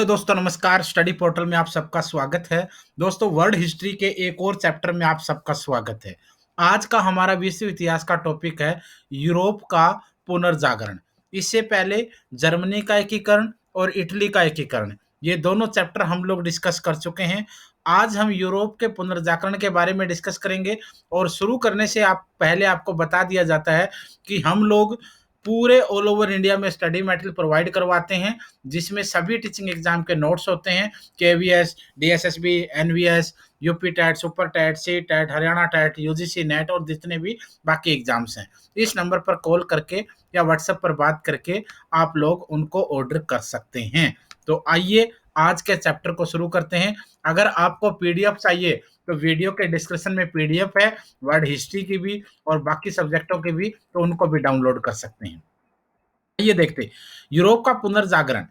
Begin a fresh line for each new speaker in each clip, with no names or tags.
तो दोस्तों नमस्कार। स्टडी पोर्टल में आप सबका स्वागत है। दोस्तों वर्ल्ड हिस्ट्री के एक और चैप्टर में आप सबका स्वागत है। आज का हमारा विश्व इतिहास का टॉपिक है यूरोप का पुनर्जागरण। इससे पहले जर्मनी का एकीकरण और इटली का एकीकरण, ये दोनों चैप्टर हम लोग डिस्कस कर चुके हैं। आज हम यूरोप के पुनर्जागरण के बारे में डिस्कस करेंगे। और शुरू करने से आप पहले आपको बता दिया जाता है कि हम लोग पूरे ऑल ओवर इंडिया में स्टडी मटेरियल प्रोवाइड करवाते हैं, जिसमें सभी टीचिंग एग्जाम के नोट्स होते हैं। KVS, DSSB, NVS, UP TET, super TET, C TET, Haryana TET, UGC NET और जितने भी बाकी एग्जाम्स हैं। इस नंबर पर कॉल करके या व्हाट्सएप पर बात करके आप लोग उनको ऑर्डर कर सकते हैं। तो आइए आज के चैप्टर को शुरू करते हैं। अगर आपको पीडीएफ चाहिए तो वीडियो के डिस्क्रिप्शन में पीडीएफ है, वर्ल्ड हिस्ट्री की भी और बाकी सब्जेक्टों की भी, तो उनको भी डाउनलोड कर सकते हैं। ये देखते हैं, यूरोप का पुनर्जागरण।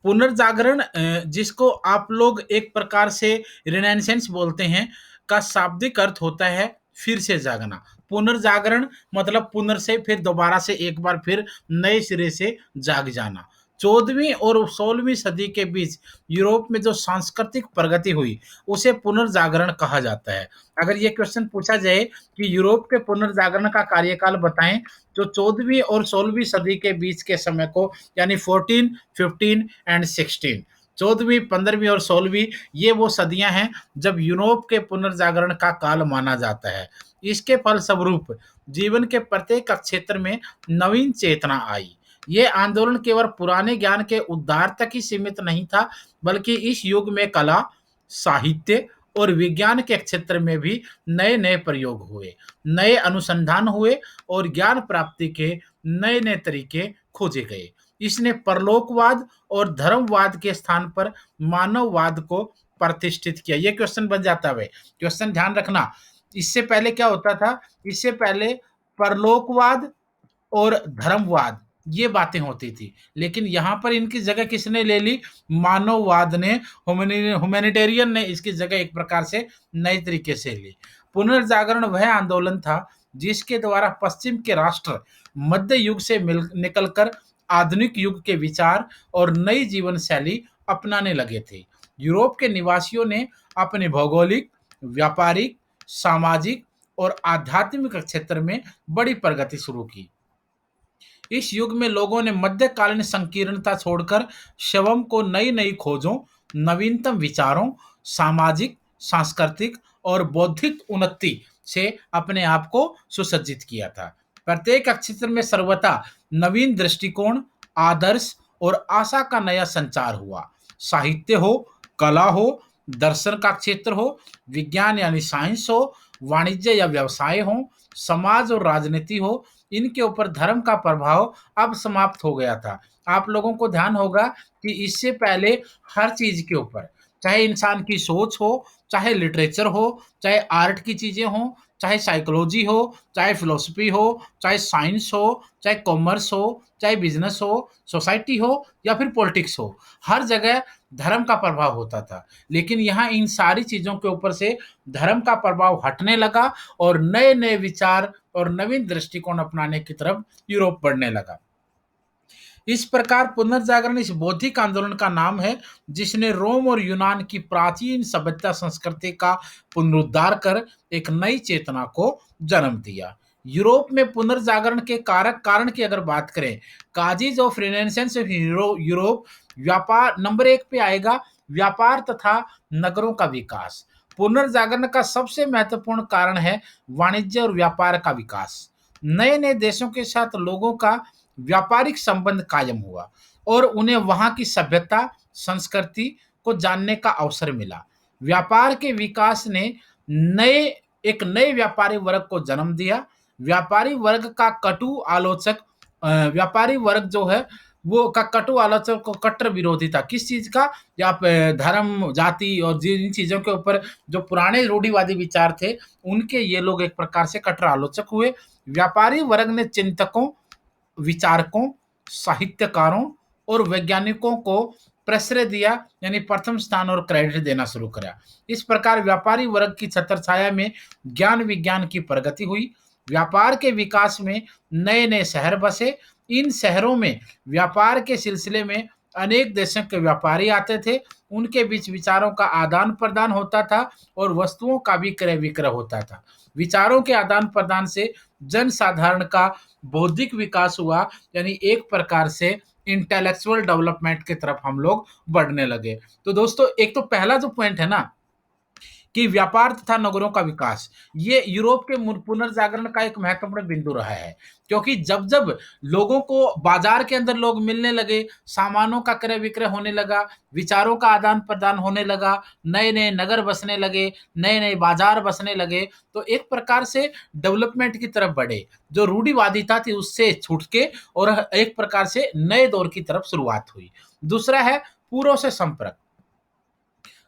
पुनर्जागरण जिसको आप लोग एक प्रकार से रिनेसेंस बोलते हैं, का शाब्दिक अर्थ होता है फिर से जागना। पुनर्जागरण मतलब पुनर् से फिर दोबारा से एक बार फिर नए सिरे से जाग जाना। 14वीं और 16वीं सदी के बीच यूरोप में जो सांस्कृतिक प्रगति हुई उसे पुनर्जागरण कहा जाता है। अगर ये क्वेश्चन पूछा जाए कि यूरोप के पुनर्जागरण का कार्यकाल बताएं, जो 14वीं और 16वीं सदी के बीच के समय को, यानी 14, 15 एंड 16, 14वीं, 15वीं और 16वीं, ये वो सदियां हैं जब यूरोप के पुनर्जागरण का काल माना जाता है। इसके फलस्वरूप जीवन के प्रत्येक क्षेत्र में नवीन चेतना आई। ये आंदोलन केवल पुराने ज्ञान के उद्धार तक ही सीमित नहीं था, बल्कि इस युग में कला, साहित्य और विज्ञान के क्षेत्र में भी नए नए प्रयोग हुए, नए अनुसंधान हुए और ज्ञान प्राप्ति के नए नए तरीके खोजे गए। इसने परलोकवाद और धर्मवाद के स्थान पर मानववाद को प्रतिष्ठित किया। ये क्वेश्चन बन जाता है, क्वेश्चन ध्यान रखना। इससे पहले क्या होता था? इससे पहले परलोकवाद और धर्मवाद ये बातें होती थी, लेकिन यहाँ पर इनकी जगह किसने ले ली? मानववाद ने, ह्यूमैनिटेरियन ने इसकी जगह एक प्रकार से नए तरीके से ली। पुनर्जागरण वह आंदोलन था जिसके द्वारा पश्चिम के राष्ट्र मध्य युग से मिल निकलकर आधुनिक युग के विचार और नई जीवन शैली अपनाने लगे थे। यूरोप के निवासियों ने अपने भौगोलिक, व्यापारिक, सामाजिक और आध्यात्मिक क्षेत्र में बड़ी प्रगति शुरू की। इस युग में लोगों ने मध्यकालीन संकीर्णता छोड़कर शवम को नई नई खोजों, नवीनतम विचारों, सामाजिक, सांस्कृतिक और बौद्धिक उन्नति से अपने आप को सुसज्जित किया था। प्रत्येक क्षेत्र में सर्वथा नवीन दृष्टिकोण, आदर्श और आशा का नया संचार हुआ। साहित्य हो, कला हो, दर्शन का क्षेत्र हो, विज्ञान यानी साइंस हो, वाणिज्य या व्यवसाय हो, समाज और राजनीति हो, इनके ऊपर धर्म का प्रभाव अब समाप्त हो गया था। आप लोगों को ध्यान होगा कि इससे पहले हर चीज के ऊपर, चाहे इंसान की सोच हो, चाहे लिटरेचर हो, चाहे आर्ट की चीजें हो, चाहे साइकोलॉजी हो, चाहे फिलोसफी हो, चाहे साइंस हो, चाहे कॉमर्स हो, चाहे बिजनेस हो, सोसाइटी हो या फिर पॉलिटिक्स हो, हर जगह धर्म का प्रभाव होता था। लेकिन यहाँ इन सारी चीजों के ऊपर से धर्म का प्रभाव हटने लगा और नए नए विचार और नवीन दृष्टिकोण अपनाने की तरफ यूरोप बढ़ने लगा। इस प्रकार पुनर्जागरण इस बौद्धिक आंदोलन का नाम है जिसने रोम और यूनान की प्राचीन सभ्यता संस्कृति का पुनरुद्धार कर एक नई चेतना को जन्म दिया। यूरोप में पुनर्जागरण के कारक कारण की अगर बात करें, काजीज ऑफ रिनेसेंस ऑफ यूरोप, व्यापार नंबर 1 पे आएगा। व्यापार तथा नगरों का विकास। पुनर्जागरण का सबसे महत्वपूर्ण कारण है वाणिज्य और व्यापार का विकास। नए नए देशों के साथ लोगों का व्यापारिक संबंध कायम हुआ और उन्हें वहां की सभ्यता, संस्कृति को जानने का अवसर मिला। व्यापार के विकास ने नए एक नए व्यापारी वर्ग को जन्म दिया। व्यापारी वर्ग का कटु आलोचक व्यापारी वर्ग जो है वो का कटु आलोचक को कट्टर विरोधी था। किस चीज का? या धर्म, जाति और जिन चीजों के ऊपर जो पुराने रूढ़िवादी विचार थे, उनके ये लोग एक प्रकार से कट्टर आलोचक हुए। व्यापारी वर्ग ने चिंतकों, विचारकों, साहित्यकारों और वैज्ञानिकों को प्रश्रय दिया, यानी प्रथम स्थान और क्रेडिट देना शुरू करा। इस प्रकार व्यापारी वर्ग की छत्रछाया में ज्ञान विज्ञान की प्रगति हुई। व्यापार के विकास में नए नए शहर बसे। इन शहरों में व्यापार के सिलसिले में अनेक देशों के व्यापारी आते थे, उनके बीच विचारों का आदान-प्रदान होता था और वस्तुओं का भी क्रय-विक्रय होता था। विचारों के आदान-प्रदान से जनसाधारण का बौद्धिक विकास हुआ, यानी एक प्रकार से इंटेलेक्चुअल डेवलपमेंट की तरफ हम लोग बढ़ने लगे। तो दोस्तों, एक तो पहला जो पॉइंट है ना कि व्यापार तथा नगरों का विकास, ये यूरोप के पुनर्जागरण का एक महत्वपूर्ण बिंदु रहा है। क्योंकि जब जब लोगों को बाजार के अंदर लोग मिलने लगे, सामानों का क्रय विक्रय होने लगा, विचारों का आदान प्रदान होने लगा, नए नए नगर बसने लगे, नए नए बाजार बसने लगे, तो एक प्रकार से डेवलपमेंट की तरफ बढ़े। जो रूढ़िवादिता थी उससे छूट के और एक प्रकार से नए दौर की तरफ शुरुआत हुई। दूसरा है पूर्व से संपर्क।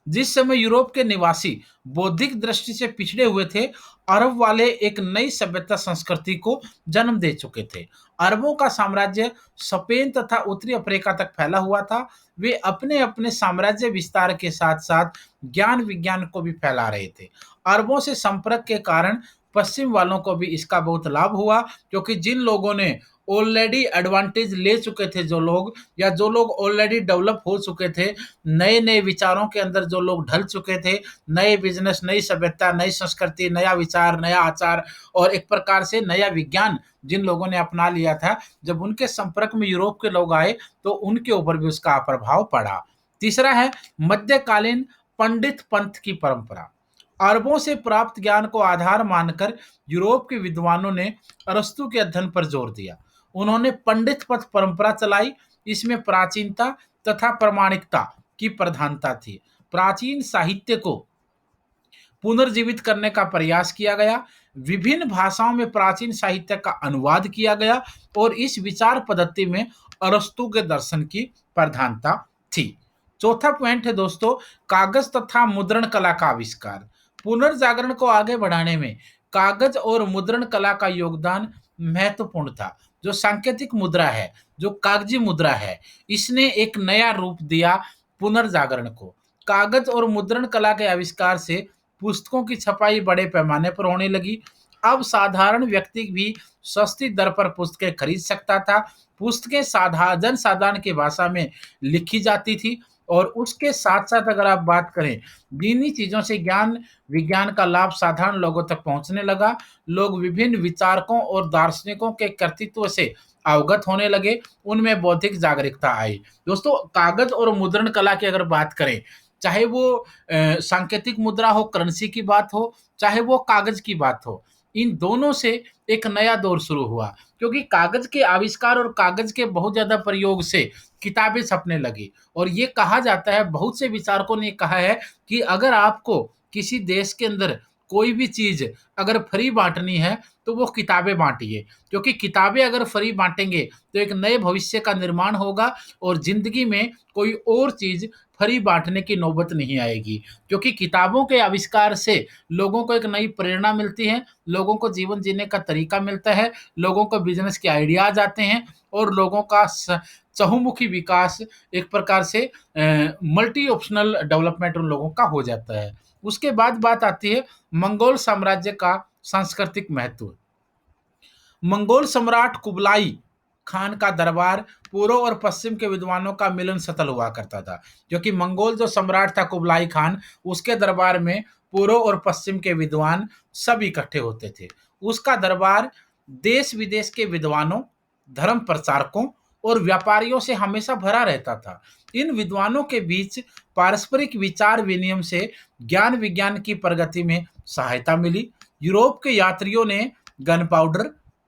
जिस समय यूरोप के निवासी बौद्धिक दृष्टि से पिछड़े हुए थे, अरब वाले एक नई सभ्यता संस्कृति को जन्म दे चुके थे। अरबों का साम्राज्य स्पेन तथा उत्तरी अफ्रीका तक फैला हुआ था। वे अपने अपने साम्राज्य विस्तार के साथ साथ ज्ञान विज्ञान को भी फैला रहे थे। अरबों से संपर्क के कारण पश्चिम वालों को भी इसका बहुत लाभ हुआ, क्योंकि जिन लोगों ने ऑलरेडी एडवांटेज ले चुके थे, जो लोग या जो लोग ऑलरेडी डेवलप हो चुके थे, नए नए विचारों के अंदर जो लोग ढल चुके थे, नए बिजनेस, नई सभ्यता, नई संस्कृति, नया विचार, नया आचार और एक प्रकार से नया विज्ञान जिन लोगों ने अपना लिया था, जब उनके संपर्क में यूरोप के लोग आए तो उनके ऊपर भी उसका प्रभाव पड़ा। तीसरा है मध्यकालीन पंडित पंथ की परंपरा। अरबों से प्राप्त ज्ञान को आधार मानकर यूरोप के विद्वानों ने अरस्तु के अध्ययन पर जोर दिया। उन्होंने पंडित पथ परंपरा चलाई। इसमें प्राचीनता तथा प्रामाणिकता की प्रधानता थी। प्राचीन साहित्य को पुनर्जीवित करने का प्रयास किया गया। विभिन्न भाषाओं में प्राचीन साहित्य का अनुवाद किया गया और इस विचार पद्धति में अरस्तु के दर्शन की प्रधानता थी। चौथा पॉइंट है दोस्तों, कागज तथा मुद्रण कला का आविष्कार। पुनर्जागरण को आगे बढ़ाने में कागज और मुद्रण कला का योगदान महत्वपूर्ण था। जो सांकेतिक मुद्रा है, जो कागजी मुद्रा है, इसने एक नया रूप दिया पुनर्जागरण को। कागज और मुद्रण कला के आविष्कार से पुस्तकों की छपाई बड़े पैमाने पर होने लगी। अब साधारण व्यक्ति भी सस्ती दर पर पुस्तकें खरीद सकता था। पुस्तकें जन साधारण की भाषा में लिखी जाती थी और उसके साथ साथ अगर आप बात करें, दीनी चीजों से ज्ञान विज्ञान का लाभ साधारण लोगों तक पहुंचने लगा। लोग विभिन्न विचारकों और दार्शनिकों के कर्तृत्व से अवगत होने लगे। उनमें बौद्धिक जागरूकता आई। दोस्तों, कागज और मुद्रण कला की अगर बात करें, चाहे वो सांकेतिक मुद्रा हो, करेंसी की बात हो, चाहे वो कागज की बात हो, इन दोनों से एक नया दौर शुरू हुआ। क्योंकि कागज के आविष्कार और कागज के बहुत ज्यादा प्रयोग से किताबें छपने लगी। और ये कहा जाता है, बहुत से विचारकों ने कहा है कि अगर आपको किसी देश के अंदर कोई भी चीज अगर फ्री बांटनी है तो वो किताबें बांटिए। क्योंकि किताबें अगर फ्री बांटेंगे तो एक नए भविष्य का निर्माण होगा और जिंदगी में कोई और चीज फ्री बांटने की नौबत नहीं आएगी। क्योंकि किताबों के आविष्कार से लोगों को एक नई प्रेरणा मिलती है, लोगों को जीवन जीने का तरीका मिलता है, लोगों को बिजनेस के आइडियाज आते हैं और लोगों का चहुमुखी विकास, एक प्रकार से मल्टी ऑप्शनल डेवलपमेंट उन लोगों का हो जाता है। उसके बाद बात आती है मंगोल साम्राज्य का सांस्कृतिक महत्व। मंगोल सम्राट कुबलाई खान का दरबार पूर्व और पश्चिम के विद्वानों का मिलन स्थल हुआ करता था। क्योंकि मंगोल जो सम्राट था कुबलाई खान, उसके दरबार में पूर्व और पश्चिम के विद्वान सब इकट्ठे होते थे। उसका दरबार देश विदेश के विद्वानों, धर्म प्रचारकों और व्यापारियों से हमेशा भरा रहता था। इन विद्वानों के बीच पारस्परिक विचार विनिमय से ज्ञान विज्ञान की प्रगति में सहायता मिली। यूरोप के यात्रियों ने गन पाउडर,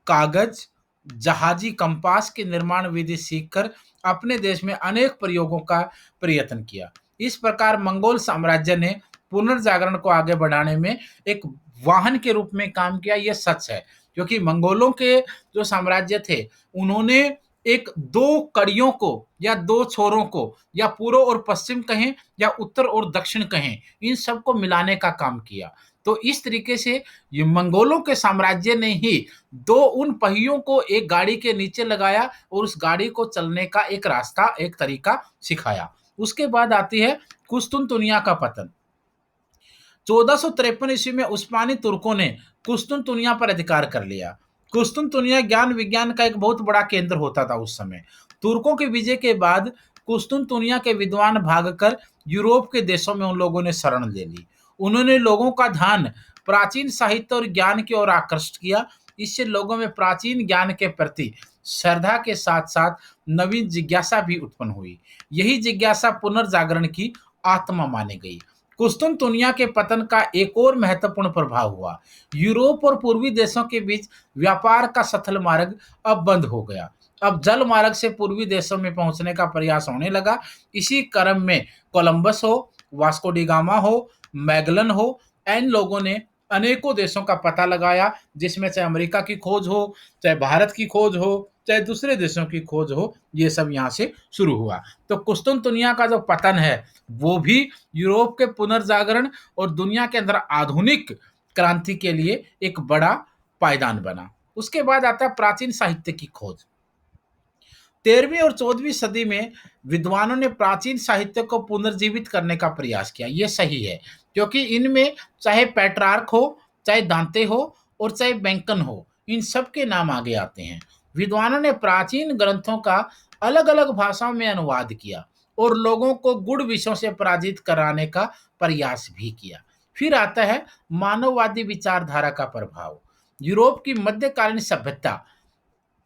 कागज, जहाजी कंपास की निर्माण विधि सीखकर अपने देश में अनेक प्रयोगों का प्रयत्न किया। इस प्रकार मंगोल साम्राज्य ने पुनर्जागरण को आगे बढ़ाने में एक वाहन के रूप में काम किया, यह सच है। क्योंकि मंगोलों के जो साम्राज्य थे, उन्होंने एक दो कड़ियों को या दो छोरों को, या पूर्व और पश्चिम कहें या उत्तर और दक्षिण कहें, इन सबको मिलाने का काम किया। तो इस तरीके से ये मंगोलों के साम्राज्य ने ही दो उन पहियों को एक गाड़ी के नीचे लगाया और उस गाड़ी को चलने का एक रास्ता, एक तरीका सिखाया। उसके बाद आती है कुस्तुनतुनिया का पतन। 1453 ईस्वी में उस्मानी तुर्कों ने कुस्तुनतुनिया पर अधिकार कर लिया। कुस्तुनतुनिया ज्ञान विज्ञान का एक बहुत बड़ा केंद्र होता था उस समय। तुर्कों के विजय के बाद कुस्तुनतुनिया के विद्वान भागकर यूरोप के देशों में उन लोगों ने शरण ले ली। उन्होंने लोगों का ध्यान प्राचीन साहित्य और ज्ञान की ओर आकृष्ट किया। इससे लोगों में प्राचीन ज्ञान के प्रति श्रद्धा के साथ साथ नवीन जिज्ञासा भी उत्पन्न हुई। यही जिज्ञासा पुनर्जागरण की आत्मा मानी गई। कुस्तुनतुनिया के पतन का एक और महत्वपूर्ण प्रभाव हुआ। यूरोप और पूर्वी देशों के बीच व्यापार का सथल मार्ग अब बंद हो गया। अब जल मार्ग से पूर्वी देशों में पहुंचने का प्रयास होने लगा। इसी क्रम में कोलंबस हो, वास्को डी गामा हो, मैगलन हो, इन लोगों ने अनेकों देशों का पता लगाया, जिसमें चाहे अमेरिका की खोज हो, चाहे भारत की खोज हो, चाहे दूसरे देशों की खोज हो, ये सब यहाँ से शुरू हुआ। तो कुस्तुनतुनिया का जो पतन है वो भी यूरोप के पुनर्जागरण और दुनिया के अंदर आधुनिक क्रांति के लिए एक बड़ा पायदान बना। उसके बाद आता है प्राचीन साहित्य की खोज। 13वीं और 14वीं सदी में विद्वानों ने प्राचीन साहित्य को पुनर्जीवित करने का प्रयास किया। ये सही है, क्योंकि इनमें चाहे पेट्रार्क हो, चाहे दांते हो और चाहे बैंकन हो, इन सब के नाम आगे आते हैं। विद्वानों ने प्राचीन ग्रंथों का अलग अलग भाषाओं में अनुवाद किया और लोगों को गूढ़ विषयों से पराजित कराने का प्रयास भी किया। फिर आता है मानववादी विचारधारा का प्रभाव। यूरोप की मध्यकालीन सभ्यता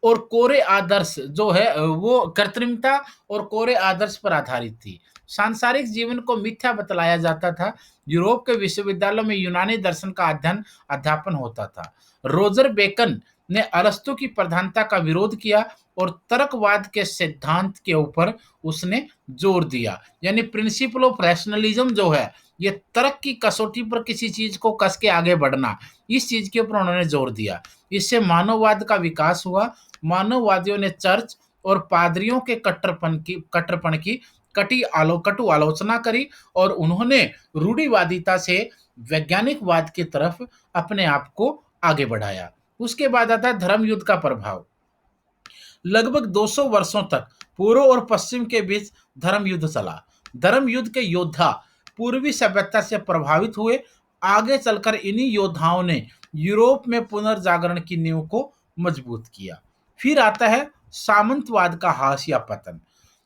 और कोरे आदर्श जो है वो कृत्रिमता और कोरे आदर्श पर आधारित थी। सांसारिक जीवन को मिथ्या बतलाया जाता था। यूरोप के विश्वविद्यालयों में यूनानी दर्शन का अध्ययन अध्यापन होता था। रोजर बेकन ने अरस्तु की प्रधानता का विरोध किया और तर्कवाद के सिद्धांत के ऊपर उसने जोर दिया। यानी प्रिंसिपल ऑफ रैशनलिज्म जो है, ये तर्क की कसौटी पर किसी चीज को कस के आगे बढ़ना, इस चीज के ऊपर उन्होंने जोर दिया। इससे मानववाद का विकास हुआ। मानववादियों ने चर्च और पादरियों के कट्टरपन की कटु आलोचना करी और उन्होंने रूढ़िवादिता से वैज्ञानिकवाद की तरफ अपने आप को आगे बढ़ाया। उसके बाद आता है धर्म युद्ध का प्रभाव। लगभग 200 वर्षों तक पूर्व और पश्चिम के बीच धर्म युद्ध चला। धर्म युद्ध के योद्धा पूर्वी सभ्यता से प्रभावित हुए। आगे चलकर इन्हीं योद्धाओं ने यूरोप में पुनर्जागरण की नींव को मजबूत किया। फिर आता है सामंतवाद का ह्रास या पतन।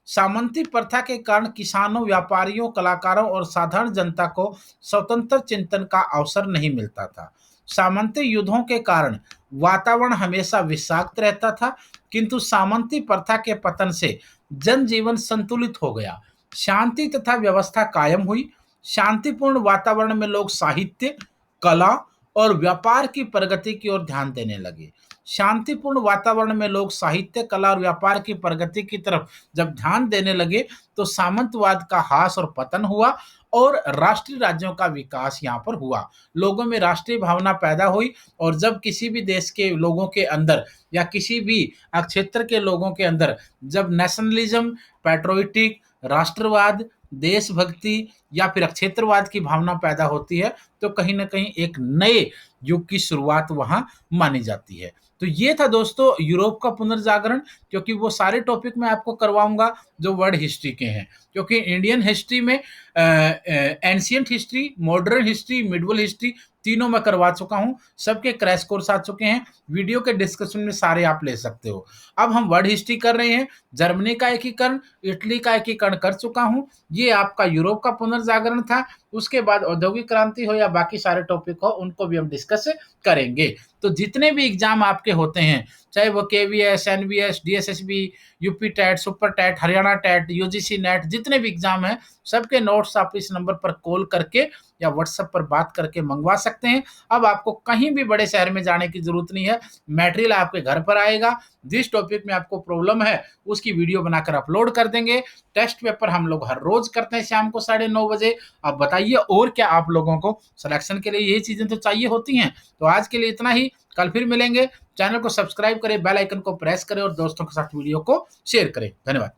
सामंती प्रथा के कारण किसानों, व्यापारियों, कलाकारों और साधारण जनता को स्वतंत्र चिंतन का अवसर नहीं मिलता था। सामंती युद्धों के कारण वातावरण हमेशा विषाक्त रहता था, किंतु सामंती प्रथा के पतन से जनजीवन संतुलित हो गया। शांति तथा व्यवस्था कायम हुई। शांतिपूर्ण वातावरण में लोग साहित्य, कला और व्यापार की प्रगति की ओर ध्यान देने लगे। शांतिपूर्ण वातावरण में लोग साहित्य, कला और व्यापार की प्रगति की तरफ जब ध्यान देने लगे तो सामंतवाद का ह्रास और पतन हुआ और राष्ट्रीय राज्यों का विकास यहाँ पर हुआ। लोगों में राष्ट्रीय भावना पैदा हुई और जब किसी भी देश के लोगों के अंदर या किसी भी क्षेत्र के लोगों के अंदर जब नेशनलिज्म, पैट्रियोटिक, राष्ट्रवाद, देशभक्ति या फिर क्षेत्रवाद की भावना पैदा होती है तो कहीं ना कहीं एक नए युग की शुरुआत वहां मानी जाती है। तो ये था दोस्तों यूरोप का पुनर्जागरण, क्योंकि वो सारे टॉपिक मैं आपको करवाऊंगा जो वर्ल्ड हिस्ट्री के हैं, क्योंकि इंडियन हिस्ट्री में ancient history, modern history, medieval history तीनों मैं करवा चुका हूं। सबके क्रैश कोर्स आ चुके हैं। वीडियो के डिस्क्रिप्शन में सारे आप ले सकते हो। अब हम वर्ल्ड हिस्ट्री कर रहे हैं। जर्मनी का एकीकरण, इटली का एकीकरण कर चुका हूं। ये आपका यूरोप का पुनर्जागरण था। उसके बाद औद्योगिक क्रांति हो या बाकी सारे टॉपिक हो, उनको भी हम डिस्कस करेंगे। तो जितने भी एग्जाम आपके होते हैं, चाहे वो KVS, NVS, DSSB, UP TET, super TET, Haryana TET, UGC NET, जितने भी एग्जाम हैं, सबके नोट्स आप इस नंबर पर कॉल करके या व्हाट्सएप पर बात करके मंगवा सकते हैं। अब आपको कहीं भी बड़े शहर में जाने की जरूरत नहीं है। मटेरियल आपके घर पर आएगा। जिस टॉपिक में आपको प्रॉब्लम है उसकी वीडियो बनाकर अपलोड कर देंगे। टेस्ट पेपर हम लोग हर रोज करते हैं शाम को 9:30 बजे। अब बताइए और क्या आप लोगों को सिलेक्शन के लिए यही चीजें तो चाहिए होती हैं। तो आज के लिए इतना ही। कल फिर मिलेंगे। चैनल को सब्सक्राइब करें, बेल आइकन को प्रेस करें और दोस्तों के साथ वीडियो को शेयर करें। धन्यवाद।